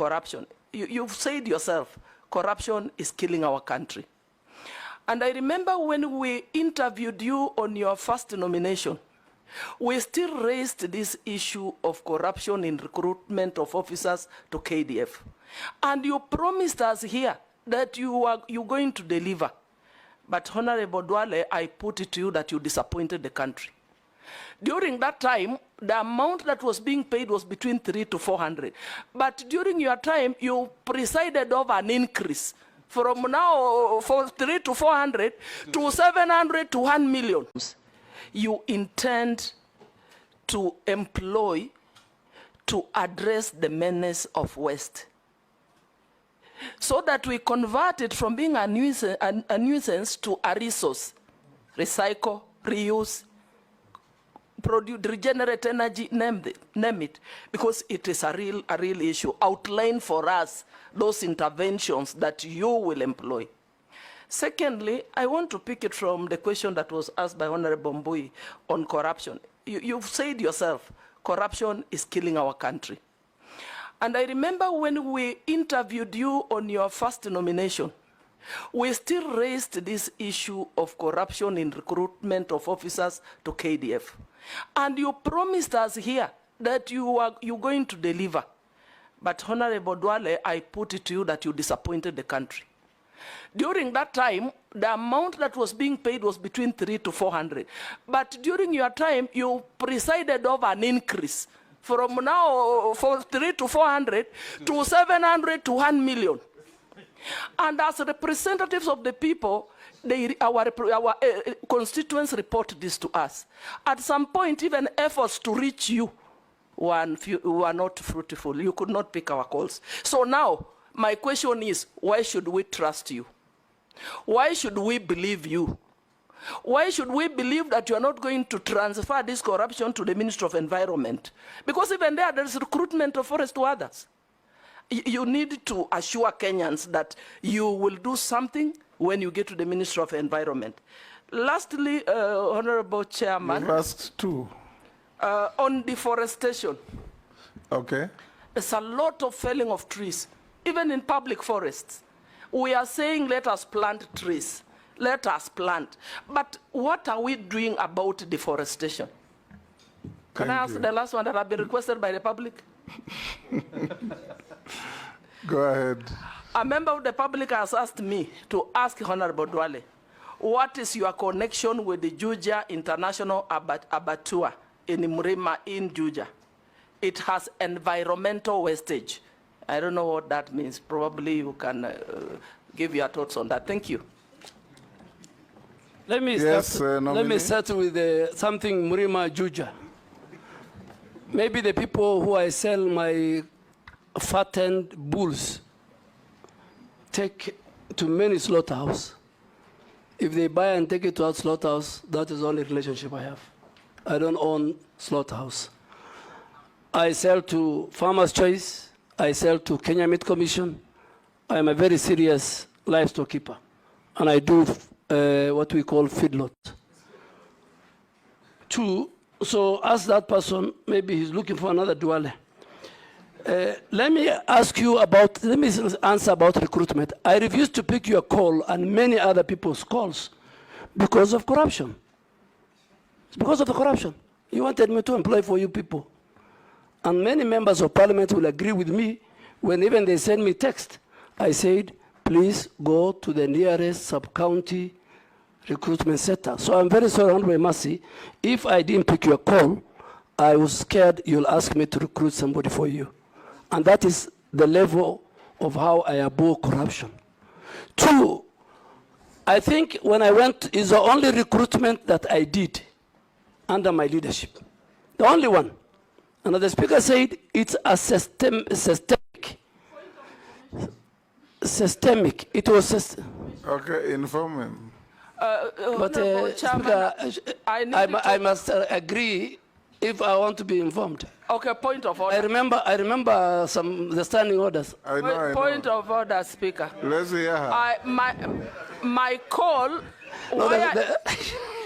corruption. You've said yourself, corruption is killing our country. And I remember when we interviewed you on your first nomination, we still raised this issue of corruption in recruitment of officers to KDF. And you promised us here that you're going to deliver. But Honorable Duale, I put it to you that you disappointed the country. During that time, the amount that was being paid was between 300 to 400. But during your time, you presided over an increase from now for 300 to 400 to 700 to 1 million. You intend to employ to address the menace of West, so that we convert it from being a nuisance to a resource. Recycle, reuse, produce, regenerate energy, name it, because it is a real issue. Outline for us those interventions that you will employ. Secondly, I want to pick it from the question that was asked by Honorable Mbui on corruption. You've said yourself, corruption is killing our country. And I remember when we interviewed you on your first nomination, we still raised this issue of corruption in recruitment of officers to KDF. And you promised us here that you're going to deliver. But Honorable Duale, I put it to you that you disappointed the country. During that time, the amount that was being paid was between 300 to 400. But during your time, you presided over an increase from now for 300 to 400 to 700 to 1 million. And as representatives of the people, our constituents report this to us. At some point, even efforts to reach you were not fruitful. You could not pick our calls. So now, my question is, why should we trust you? Why should we believe you? Why should we believe that you are not going to transfer this corruption to the Ministry of Environment? Because even there's recruitment of forest to others. You need to assure Kenyans that you will do something when you get to the Ministry of Environment. Lastly, Honorable Chairman. Last two. On deforestation. Okay. There's a lot of felling of trees, even in public forests. We are saying, let us plant trees. Let us plant. But what are we doing about deforestation? Can I ask the last one that have been requested by the public? Go ahead. A member of the public has asked me to ask Honorable Duale, what is your connection with the Juja International Abattoir in Mrima in Juja? It has environmental wastage. I don't know what that means. Probably you can give your thoughts on that. Thank you. Let me start with something Mrima Juja. Maybe the people who I sell my fattened bulls take to many slaughterhouse. If they buy and take it to our slaughterhouse, that is the only relationship I have. I don't own slaughterhouse. I sell to Farmers Choice. I sell to Kenya Meat Commission. I am a very serious livestock keeper, and I do what we call feedlot. Two, so ask that person, maybe he's looking for another Duale. Let me answer about recruitment. I refuse to pick your call and many other people's calls because of corruption. It's because of the corruption. You wanted me to employ for you people. And many members of parliament will agree with me when even they send me text. I said, please go to the nearest sub-county recruitment center. So I'm very sorry, Honorable Emase, if I didn't pick your call, I was scared you'll ask me to recruit somebody for you. And that is the level of how I abhor corruption. Two, I think when I went, is the only recruitment that I did under my leadership. The only one. And the speaker said it's a systemic. It was systemic. Okay, inform him. But Speaker, I must agree if I want to be informed. Okay, point of order. I remember the standing orders. I know. Point of order, Speaker. Let's hear her. My call.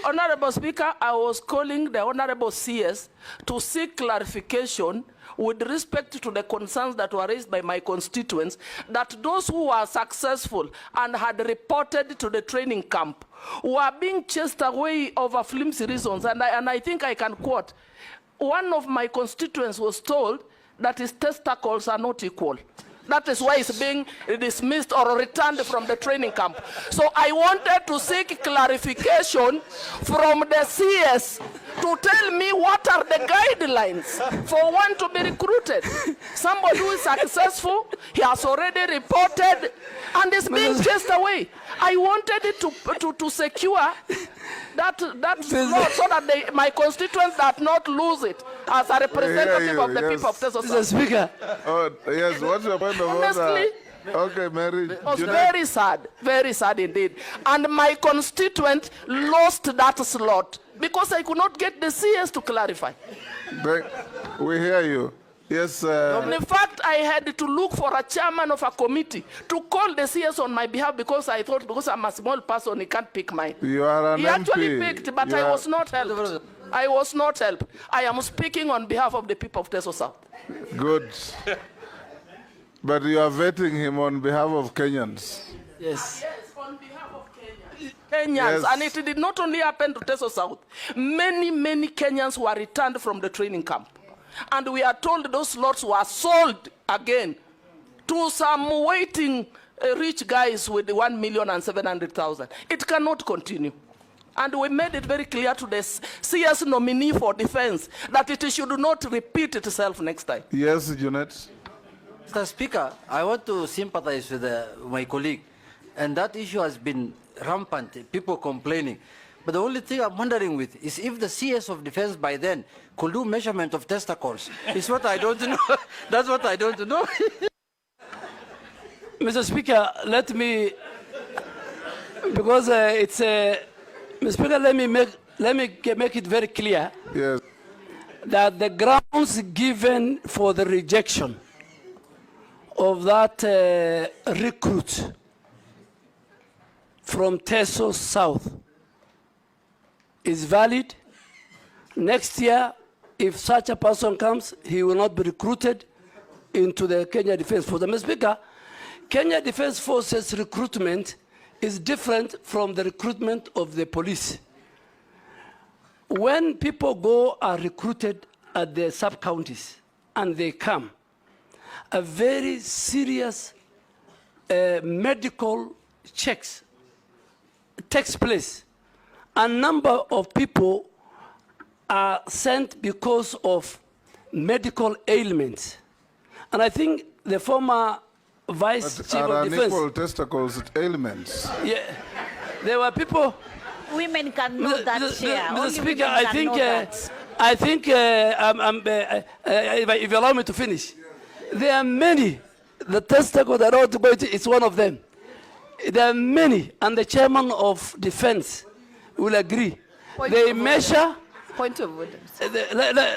Honorable Speaker, I was calling the Honorable CS to seek clarification with respect to the concerns that were raised by my constituents, that those who were successful and had reported to the training camp were being chased away over flimsy reasons. And I think I can quote, one of my constituents was told that his testicles are not equal. That is why it's being dismissed or returned from the training camp. So I wanted to seek clarification from the CS to tell me what are the guidelines for one to be recruited. Somebody who is successful, he has already reported and is being chased away. I wanted it to secure that law so that my constituents do not lose it as a representative of the people of Teso South. Mr. Speaker. Oh, yes, what's your point of Honestly, order? Okay, Mary. it was very sad indeed. And my constituent lost that slot because I could not get the CS to clarify. We hear you. Yes. In fact, I had to look for a chairman of a committee to call the CS on my behalf because I thought, because I'm a small person, he can't pick mine. You are an He MP. actually picked, but I was not helped. I was not helped. I am speaking on behalf of the people of Teso South. Good. But you are vetting him on behalf of Kenyans. Yes. Yes, on behalf of Kenyans. Yes. And it did not only happen to Teso South. Many Kenyans were returned from the training camp. And we are told those lots were sold again to some waiting rich guys with 1,700,000. It cannot continue. And we made it very clear to the CS nominee for defense that it should not repeat itself next time. Yes, Junet. Mr. Speaker, I want to sympathize with my colleague. And that issue has been rampant, people complaining. But the only thing I'm wondering with is if the CS of defense by then could do measurement of testicles. It's what I don't know. That's what I don't know. Mr. Speaker, let me, because it's a, Mr. Speaker, let me make it very clear. Yes. That the grounds given for the rejection of that recruit from Teso South is valid. Next year, if such a person comes, he will not be recruited into the Kenya Defense Force. Mr. Speaker, Kenya Defense Forces recruitment is different from the recruitment of the police. When people go are recruited at the sub-counties and they come, a very serious medical checks takes place. A number of people are sent because of medical ailments. And I think the former Vice Chief of Defense... unequal testicles ailments. Yeah, there were people... Women can know that, Chair. Mr. Speaker, I think if you allow me to finish, there are many. The testicle that ought to go to is one of them. There are many, and the chairman of defense will agree. They measure... Point of order.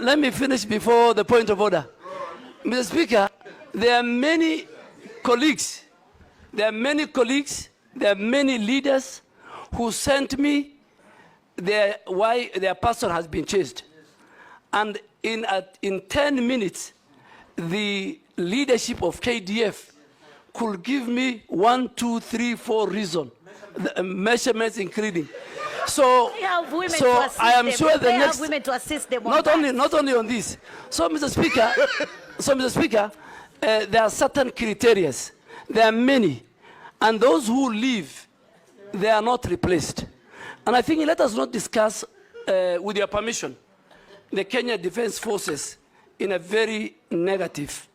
Let me finish before the point of order. Mr. Speaker, there are many colleagues, there are many leaders who sent me why their person has been chased. And in 10 minutes, the leadership of KDF could give me 1, 2, 3, 4 reasons, measurements including. So I am sure the next, women to assist them not only on this. So Mr. Speaker, there are certain criteria. There are many, and those who leave, they are not replaced. And I think let us not discuss, with your permission, the Kenya Defense Forces in a very negative.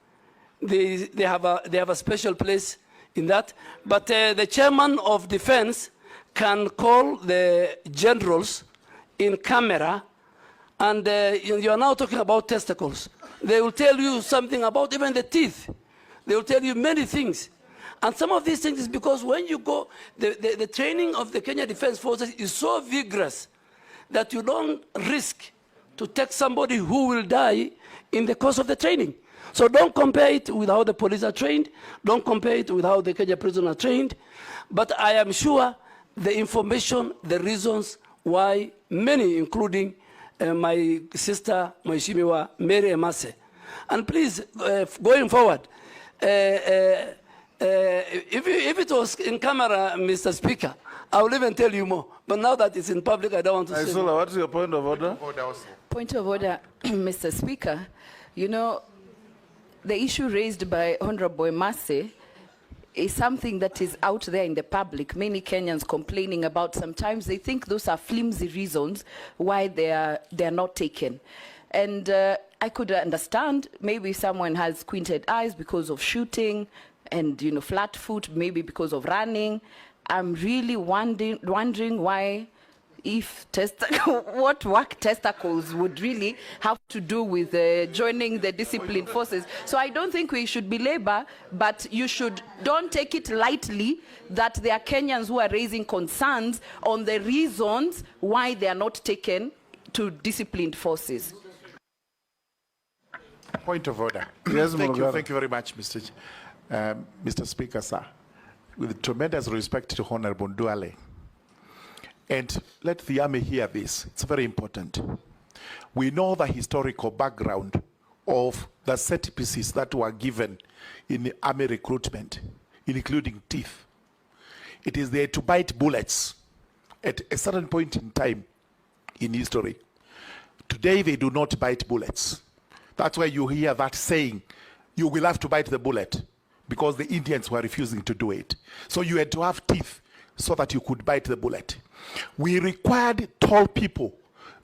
They have a special place in that. But the chairman of defense can call the generals in camera, and you are now talking about testicles. They will tell you something about even the teeth. They will tell you many things. And some of these things is because when you go, the training of the Kenya Defense Forces is so vigorous that you don't risk to take somebody who will die in the course of the training. So don't compare it with how the police are trained. Don't compare it with how the Kenya prisoners are trained. But I am sure the information, the reasons why many, including my sister, Mheshimiwa Mary Emase, And please, going forward, if it was in camera, Mr. Speaker, I will even tell you more. But now that it's in public, I don't want to say more. What's your point of order? Point of order, Mr. Speaker. You know, the issue raised by Honorable Emase is something that is out there in the public. Many Kenyans complaining about. Sometimes they think those are flimsy reasons why they are not taken. And I could understand maybe someone has squinted eyes because of shooting and, you know, flat foot, maybe because of running. I'm really wondering why, if what work testicles would really have to do with joining the disciplined forces. So I don't think we should belabor, but you don't take it lightly that there are Kenyans who are raising concerns on the reasons why they are not taken to disciplined forces. Point of order. Yes, Thank you very much, Mr. Speaker, sir. With tremendous respect to Honorable Duale. And let the army hear this. It's very important. We know the historical background of the set pieces that were given in the army recruitment, including teeth. It is there to bite bullets at a certain point in time in history. Today, they do not bite bullets. That's why you hear that saying, you will have to bite the bullet, because the Indians were refusing to do it. So you had to have teeth so that you could bite the bullet. We required tall people